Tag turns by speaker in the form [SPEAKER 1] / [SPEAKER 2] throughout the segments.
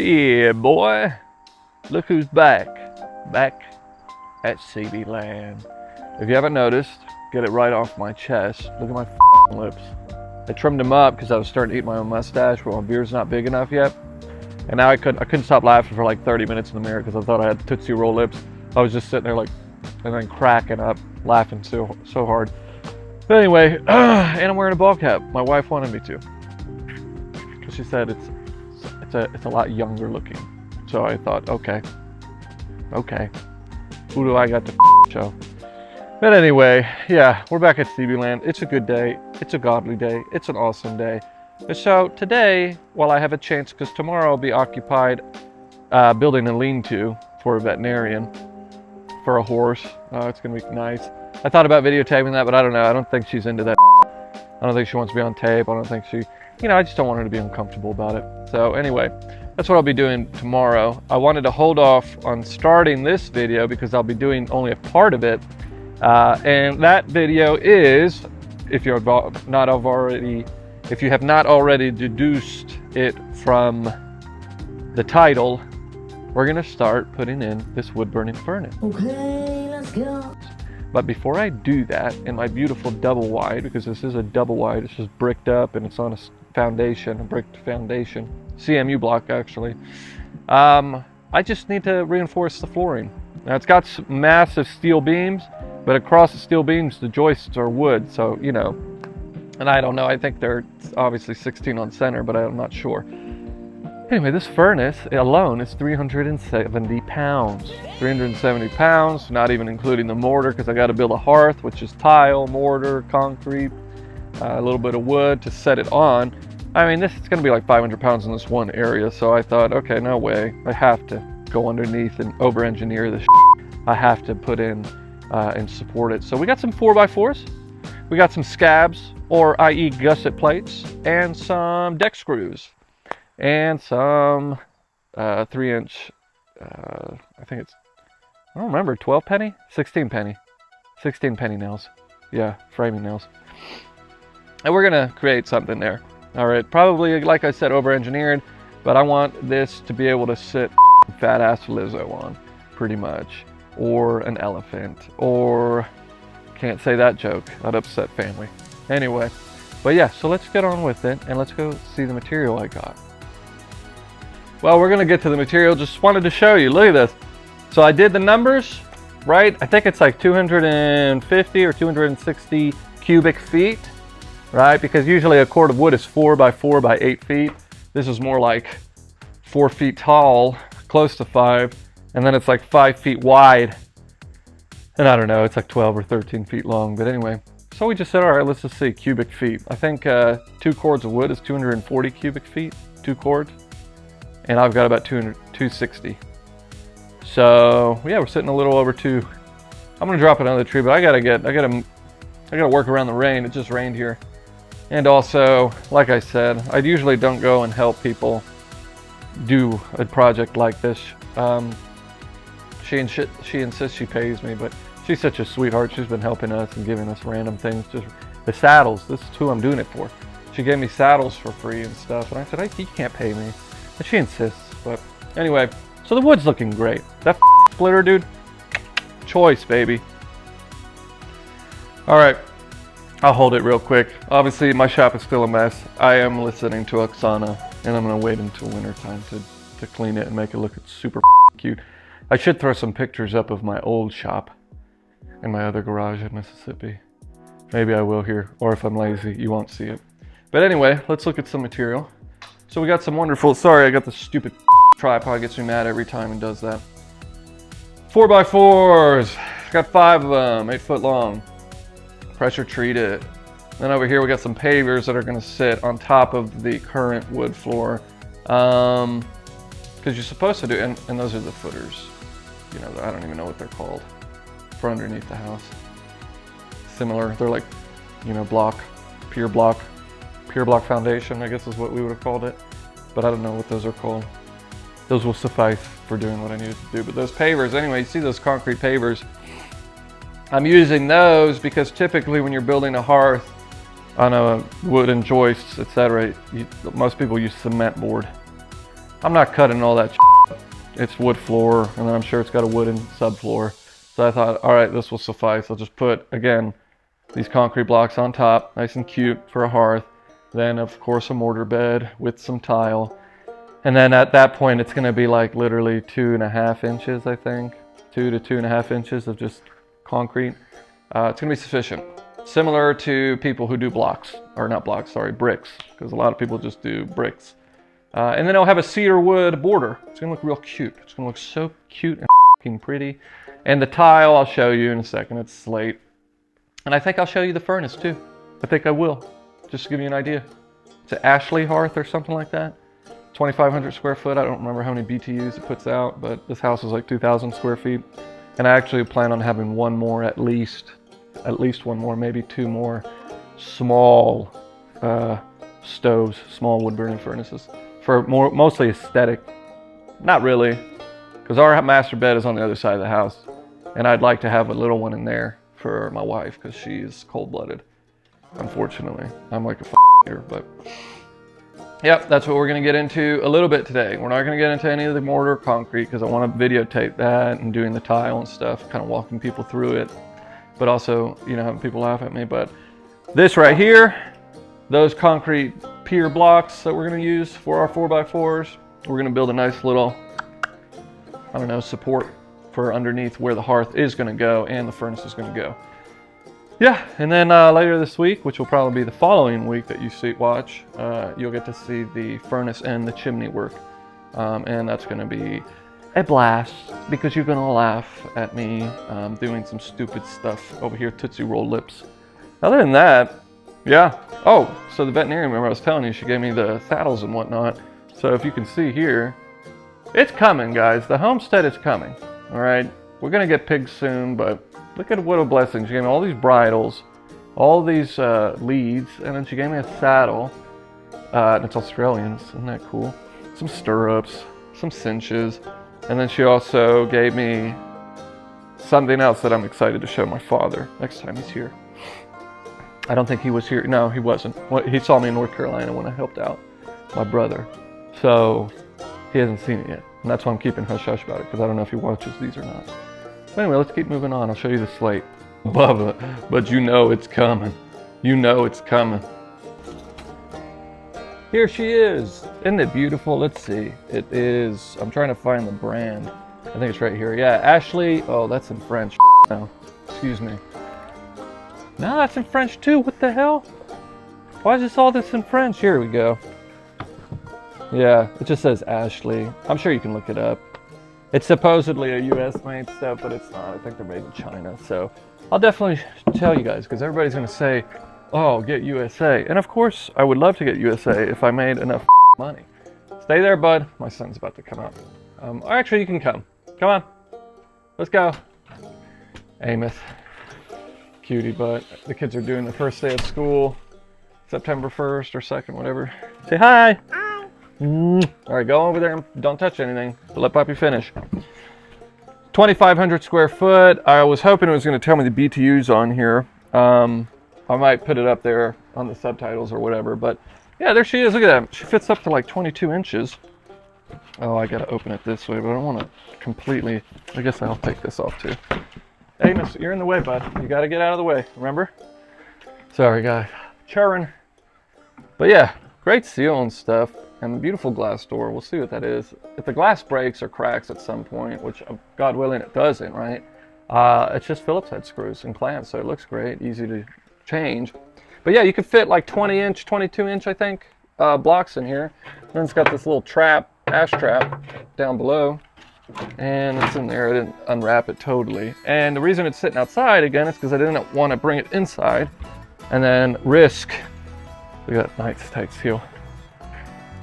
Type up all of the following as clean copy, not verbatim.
[SPEAKER 1] Yeah, boy. Look who's back. Back at CB Land. If you haven't noticed, get it right off my chest. Look at my lips. I trimmed them up because I was starting to eat my own mustache, but my beard's not big enough yet. And now I couldn't stop laughing for like 30 minutes in the mirror because I thought I had Tootsie Roll lips. I was just sitting there like, and then cracking up, laughing so hard. But anyway, and I'm wearing a ball cap. My wife wanted me to. She said it's a lot younger looking. So I thought, okay. Who do I got to show? But anyway, yeah, we're back at CB Land. It's a good day. It's a godly day. It's an awesome day. So today, while I have a chance, because tomorrow I'll be occupied building a lean-to for a veterinarian for a horse. It's gonna be nice. I thought about videotaping that, but I don't know. I don't think she's into that. I don't think she wants to be on tape. I don't think she, I just don't want her to be uncomfortable about it. So anyway, that's what I'll be doing tomorrow. I wanted to hold off on starting this video because I'll be doing only a part of it. And that video is, if you have not already deduced it from the title, we're gonna start putting in this wood burning furnace.
[SPEAKER 2] Okay, let's go.
[SPEAKER 1] But before I do that, in my beautiful double wide, because this is a double wide, it's just bricked up and it's on a foundation, a bricked foundation, CMU block actually. I just need to reinforce the flooring. Now it's got massive steel beams, but across the steel beams, the joists are wood, so, and I don't know, I think they're obviously 16 on center, but I'm not sure. Anyway, this furnace alone is 370 pounds. 370 pounds, not even including the mortar, because I got to build a hearth, which is tile, mortar, concrete, a little bit of wood to set it on. I mean, this is going to be like 500 pounds in this one area, so I thought, okay, no way. I have to go underneath and over-engineer this shit. I have to put in and support it. So we got some 4x4s. We got some scabs, or i.e. gusset plates, and some deck screws. And some 3-inch, I think it's, I don't remember, 12 penny? 16 penny. 16 penny nails. Yeah, framing nails. And we're gonna create something there. All right, probably, like I said, over-engineered, but I want this to be able to sit fat-ass Lizzo on, pretty much. Or an elephant, or, can't say that joke, that'd upset family. Anyway, but yeah, so let's get on with it, and let's go see the material I got. Well, we're gonna get to the material, just wanted to show you, look at this. So I did the numbers, right? I think it's like 250 or 260 cubic feet, right? Because usually a cord of wood is 4 by 4 by 8 feet. This is more like 4 feet tall, close to 5, and then it's like 5 feet wide. And I don't know, it's like 12 or 13 feet long, but anyway. So we just said, all right, let's just see cubic feet. I think 2 cords of wood is 240 cubic feet, 2 cords. And I've got about 260. So yeah, we're sitting a little over 2. I'm gonna drop another tree, but I gotta work around the rain. It just rained here. And also, like I said, I usually don't go and help people do a project like this. She insists she pays me, but she's such a sweetheart. She's been helping us and giving us random things. Just the saddles, this is who I'm doing it for. She gave me saddles for free and stuff, and I said, you can't pay me. And she insists, but anyway, so the wood's looking great. That splitter, dude, choice, baby. All right, I'll hold it real quick. Obviously, my shop is still a mess. I am listening to Oksana, and I'm gonna wait until winter time to clean it and make it look super cute. I should throw some pictures up of my old shop in my other garage in Mississippi. Maybe I will here, or if I'm lazy, you won't see it. But anyway, let's look at some material. So we got some wonderful, sorry, I got the stupid tripod, gets me mad every time and does that. 4x4s, got 5 of them, 8 foot long, pressure treated. Then over here we got some pavers that are gonna sit on top of the current wood floor. Because you're supposed to do, and those are the footers. I don't even know what they're called, for underneath the house. Similar, they're like, pier block foundation, I guess is what we would have called it. But I don't know what those are called. Those will suffice for doing what I needed to do. But those pavers, anyway, you see those concrete pavers. I'm using those because typically when you're building a hearth on a wooden joists, etc., most people use cement board. I'm not cutting all that. It's wood floor, and then I'm sure it's got a wooden subfloor. So I thought, all right, this will suffice. I'll just put, again, these concrete blocks on top, nice and cute for a hearth. Then, of course, a mortar bed with some tile. And then at that point, it's going to be like literally 2.5 inches, I think. 2 to 2.5 inches of just concrete. It's going to be sufficient. Similar to people who do blocks, or not blocks, sorry, bricks. Because a lot of people just do bricks. And then it'll have a cedar wood border. It's going to look real cute. It's going to look so cute and f***ing pretty. And the tile, I'll show you in a second. It's slate. And I think I'll show you the furnace too. I think I will. Just to give you an idea. It's an Ashley Hearth or something like that. 2,500 square foot. I don't remember how many BTUs it puts out, but this house is like 2,000 square feet. And I actually plan on having one more at least one more, maybe 2 more small stoves, small wood burning furnaces. For mostly aesthetic. Not really, because our master bed is on the other side of the house. And I'd like to have a little one in there for my wife, because she's cold-blooded. Unfortunately. I'm like a f***er, but... Yep, that's what we're going to get into a little bit today. We're not going to get into any of the mortar or concrete, because I want to videotape that and doing the tile and stuff, kind of walking people through it. But also, you know, having people laugh at me. But this right here, those concrete pier blocks that we're going to use for our 4x4s, we're going to build a nice little, I don't know, support for underneath where the hearth is going to go and the furnace is going to go. Yeah, and then later this week, which will probably be the following week that you watch, you'll get to see the furnace and the chimney work. And that's going to be a blast, because you're going to laugh at me doing some stupid stuff over here, Tootsie Roll lips. Other than that, yeah. Oh, so the veterinarian, remember I was telling you, she gave me the saddles and whatnot. So if you can see here, it's coming, guys. The homestead is coming. All right, we're going to get pigs soon, but look at what a blessing. She gave me all these bridles, all these leads, and then she gave me a saddle. And it's Australian, isn't that cool? Some stirrups, some cinches, and then she also gave me something else that I'm excited to show my father next time he's here. I don't think he was here. No, he wasn't. He saw me in North Carolina when I helped out my brother. So he hasn't seen it yet. And that's why I'm keeping hush-hush about it, because I don't know if he watches these or not. But anyway, let's keep moving on. I'll show you the slate. Bubba, but you know it's coming. You know it's coming. Here she is. Isn't it beautiful? Let's see. It is, I'm trying to find the brand. I think it's right here. Yeah, Ashley. Oh, that's in French. No, excuse me. No, that's in French too. What the hell? Why is this all this in French? Here we go. Yeah, it just says Ashley. I'm sure you can look it up. It's supposedly a US made stuff, but it's not. I think they're made in China. So I'll definitely tell you guys, because everybody's going to say, oh, get USA. And of course, I would love to get USA if I made enough money. Stay there, bud. My son's about to come out. Or actually, you can come. Come on. Let's go. Amos. Cutie butt. The kids are doing the first day of school, September 1st or 2nd, whatever. Say hi. Hi. All right, go over there and don't touch anything. But let Poppy finish. 2,500 square foot. I was hoping it was going to tell me the BTUs on here. I might put it up there on the subtitles or whatever. But yeah, there she is. Look at that. She fits up to like 22 inches. Oh, I got to open it this way, but I don't want to completely. I guess I'll take this off too. Amos, you're in the way, bud. You got to get out of the way, remember? Sorry, guys. Churring. But yeah, great seal and stuff. And the beautiful glass door. We'll see what that is. If the glass breaks or cracks at some point, which God willing it doesn't, right? It's just Phillips head screws and clamps, so it looks great. Easy to change. But yeah, you could fit like 20-inch, 22-inch, I think, blocks in here. Then it's got this little trap, ash trap, down below. And it's in there. I didn't unwrap it totally. And the reason it's sitting outside again is because I didn't want to bring it inside and then risk. We got nice tight seal.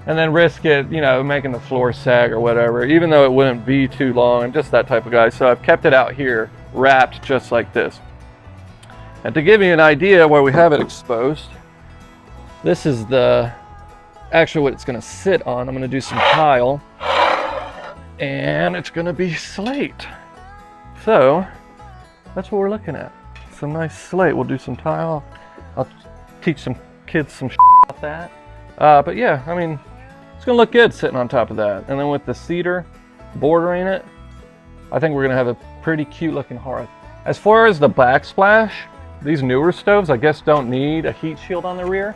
[SPEAKER 1] And then risk it, you know, making the floor sag or whatever, even though it wouldn't be too long. I'm just that type of guy. So I've kept it out here wrapped just like this. And to give you an idea where we have it exposed, this is actually what it's going to sit on. I'm going to do some tile. And it's going to be slate. So that's what we're looking at. Some nice slate. We'll do some tile. I'll teach some kids some about that. But yeah, I mean, It's gonna look good sitting on top of that. And then with the cedar bordering it, I think we're gonna have a pretty cute looking hearth. As far as the backsplash, these newer stoves, I guess, don't need a heat shield on the rear.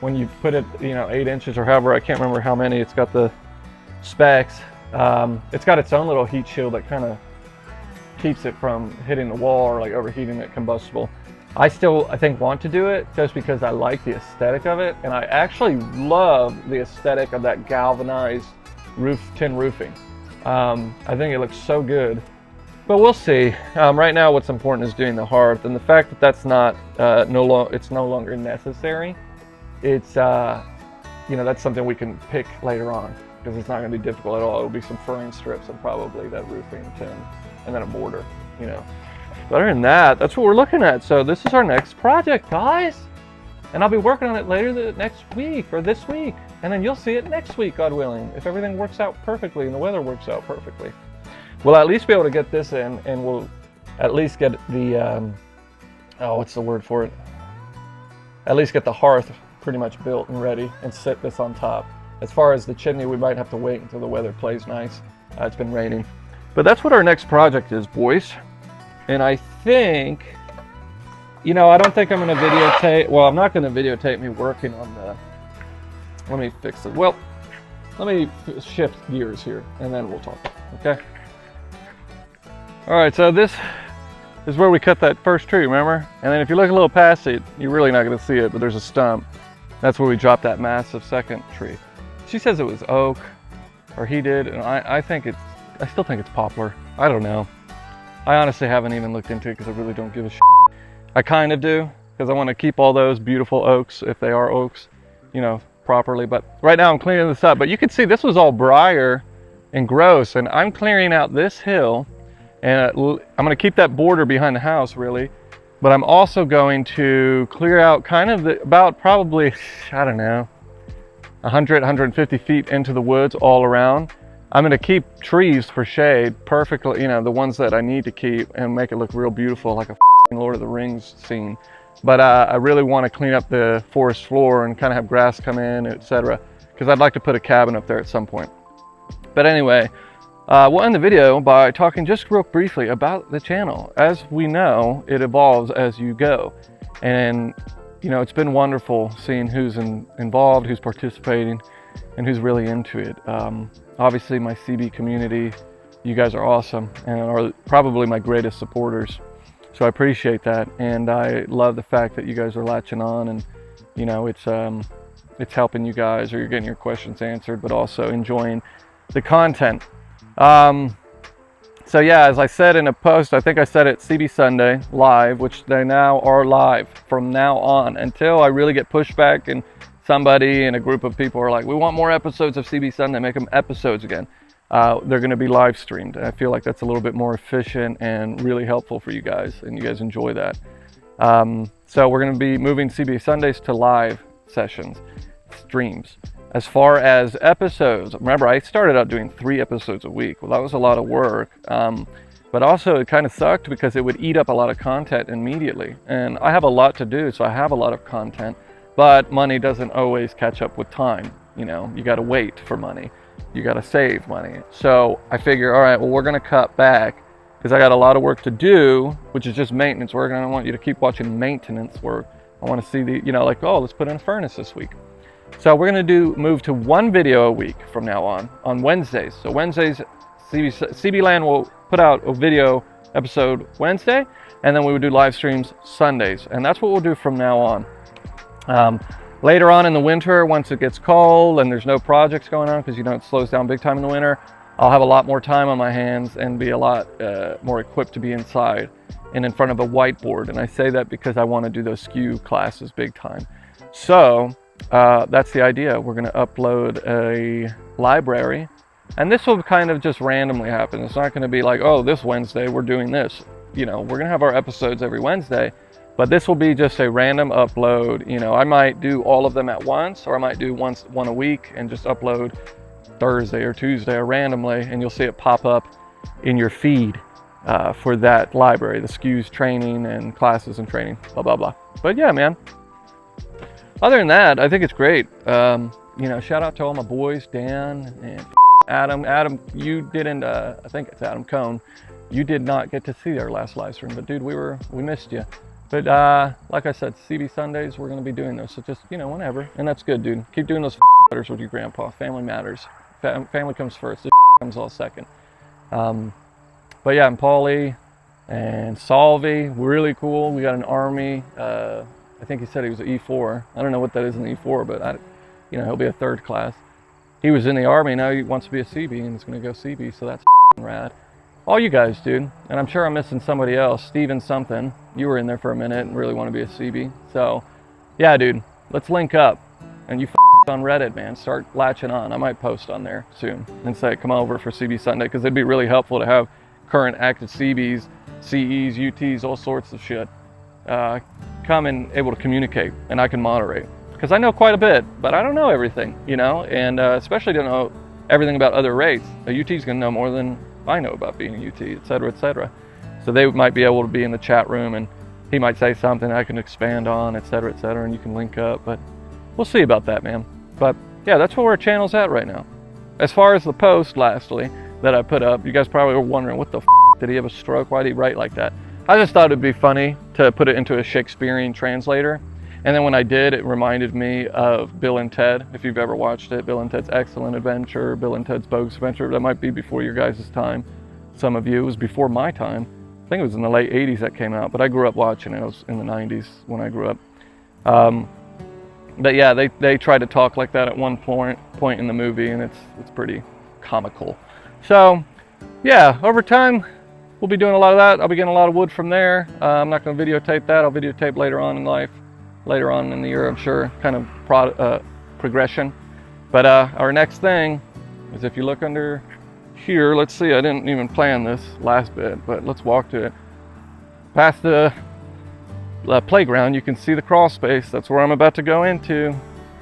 [SPEAKER 1] When you put it, 8 inches or however, I can't remember how many, it's got the specs. It's got its own little heat shield that kind of keeps it from hitting the wall or like overheating it combustible. I think want to do it just because I like the aesthetic of it, and I actually love the aesthetic of that galvanized tin roofing. I think it looks so good, but we'll see. Right now what's important is doing the hearth, and the fact that that's not it's no longer necessary. It's that's something we can pick later on, because it's not going to be difficult at all. It'll be some furring strips and probably that roofing tin, and then a border, But other than that, that's what we're looking at. So this is our next project, guys. And I'll be working on it later next week or this week. And then you'll see it next week, God willing, if everything works out perfectly and the weather works out perfectly. We'll at least be able to get this in, and we'll at least get the, what's the word for it? At least get the hearth pretty much built and ready and set this on top. As far as the chimney, we might have to wait until the weather plays nice. It's been raining. But that's what our next project is, boys. And I think, I don't think I'm going to videotape. Well, I'm not going to videotape me working on let me fix it. Well, let me shift gears here and then we'll talk. Okay. All right. So this is where we cut that first tree, remember? And then if you look a little past it, you're really not going to see it, but there's a stump. That's where we dropped that massive second tree. She says it was oak, or he did. And I still think it's poplar. I don't know. I honestly haven't even looked into it because I really don't give a shit. I kind of do, because I want to keep all those beautiful oaks, if they are oaks, properly. But right now I'm cleaning this up. But you can see this was all briar and gross, and I'm clearing out this hill, and I'm going to keep that border behind the house, really. But I'm also going to clear out kind of about probably, I don't know, 100, 150 feet into the woods all around. I'm going to keep trees for shade perfectly, the ones that I need to keep, and make it look real beautiful, like a Lord of the Rings scene. But I really want to clean up the forest floor and kind of have grass come in, etc. Because I'd like to put a cabin up there at some point. But anyway, we'll end the video by talking just real briefly about the channel. As we know, it evolves as you go. And, it's been wonderful seeing who's involved, who's participating, and who's really into it. Obviously, my CB community, you guys are awesome and are probably my greatest supporters. So I appreciate that, and I love the fact that you guys are latching on, and it's helping you guys, or you're getting your questions answered, but also enjoying the content. So yeah, as I said in a post, I think I said it, CB Sunday live, which they now are live from now on until I really get pushback and somebody and a group of people are like, we want more episodes of CB Sunday, make them episodes again. They're going to be live streamed. And I feel like that's a little bit more efficient and really helpful for you guys, and you guys enjoy that. So we're going to be moving CB Sundays to live sessions, streams. As far as episodes, remember I started out doing 3 episodes a week. Well, that was a lot of work. But also it kind of sucked because it would eat up a lot of content immediately. And I have a lot to do, so I have a lot of content. But money doesn't always catch up with time. You got to wait for money. You got to save money. So I figure, all right, well, we're going to cut back because I got a lot of work to do, which is just maintenance work. And I don't want you to keep watching maintenance work. I want to see let's put in a furnace this week. So we're going to move to 1 video a week from now on Wednesdays. So Wednesdays, CB Land will put out a video episode Wednesday, and then we would do live streams Sundays. And that's what we'll do from now on. Later on in the winter, once it gets cold and there's no projects going on, because it slows down big time in the winter, I'll have a lot more time on my hands and be a lot more equipped to be inside and in front of a whiteboard. And I say that because I want to do those SKU classes big time. So that's the idea. We're going to upload a library, and this will kind of just randomly happen. It's not going to be like, oh, this Wednesday we're doing this. We're going to have our episodes every Wednesday. But this will be just a random upload. I might do all of them at once, or I might do one a week and just upload Thursday or Tuesday or randomly, and you'll see it pop up in your feed for that library, the SKUs training and classes and training, blah, blah, blah. But yeah, man. Other than that, I think it's great. you know, shout out to all my boys, Dan and Adam. Adam, you didn't, I think it's Adam Cohn. You did not get to see our last live stream, but dude, we missed you. But like I said, CB Sundays, we're going to be doing those. So just, you know, whenever. And that's good, dude. Keep doing those letters with your grandpa. Family matters. Family comes first. This comes all second. But yeah, and Paulie and Salvi, really cool. We got an Army. I think he said he was an E4. I don't know what that is in E4, but you know, he'll be a third class. He was in the Army. Now he wants to be a CB and he's going to go CB. So that's rad. All you guys, dude. And I'm sure I'm missing somebody else. Steven something. You were in there for a minute and really want to be a CB. So, yeah, dude. Let's link up. And you on Reddit, man. Start latching on. I might post on there soon and say, come over for CB Sunday. Because it'd be really helpful to have current active CBs, CEs, UTs, all sorts of shit. Come and able to communicate. And I can moderate. Because I know quite a bit, but I don't know everything, you know. And especially don't know everything about other rates. A UT's going to know more than I know about being a UT, etc., etc. So they might be able to be in the chat room and he might say something I can expand on, etc., etc., and you can link up. But we'll see about that, man. But yeah, that's where our channel's at right now. As far as the post, lastly, that I put up, you guys probably were wondering, what the did he have a stroke? Why did he write like that? I just thought it'd be funny to put it into a Shakespearean translator. And then when I did, it reminded me of Bill and Ted. If you've ever watched it, Bill and Ted's Excellent Adventure, Bill and Ted's Bogus Adventure. That might be before your guys' time. Some of you, it was before my time. I think it was in the late 80s that came out, but I grew up watching it. It was in the 90s when I grew up. But yeah, they try to talk like that at one point in the movie, and it's pretty comical. So yeah, over time, we'll be doing a lot of that. I'll be getting a lot of wood from there. I'm not going to videotape that. I'll videotape later on in life. Later on in the year, I'm sure, kind of progression. But our next thing is, if you look under here, let's see, I didn't even plan this last bit, but let's walk to it. Past the playground, you can see the crawl space. That's where I'm about to go into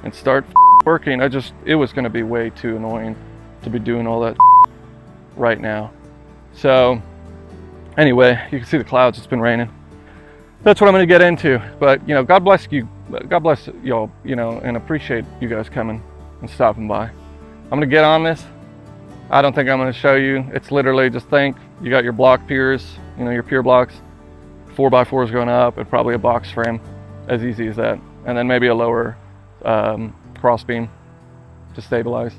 [SPEAKER 1] and start working. It was going to be way too annoying to be doing all that right now. So anyway, you can see the clouds. It's been raining. That's what I'm going to get into. But, you know, God bless you. God bless y'all, you know, and appreciate you guys coming and stopping by. I'm going to get on this. I don't think I'm going to show you. It's literally just think you got your block piers, you know, your pier blocks, 4x4s going up, and probably a box frame, as easy as that. And then maybe a lower cross beam to stabilize.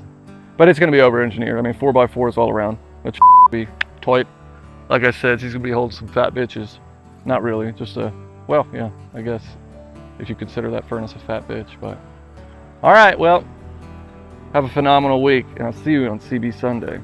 [SPEAKER 1] But it's going to be over engineered. I mean, 4x4s all around, which be tight. Like I said, she's going to be holding some fat bitches. Not really, just well, yeah, I guess, if you consider that furnace a fat bitch, but. All right, well, have a phenomenal week, and I'll see you on CB Sunday.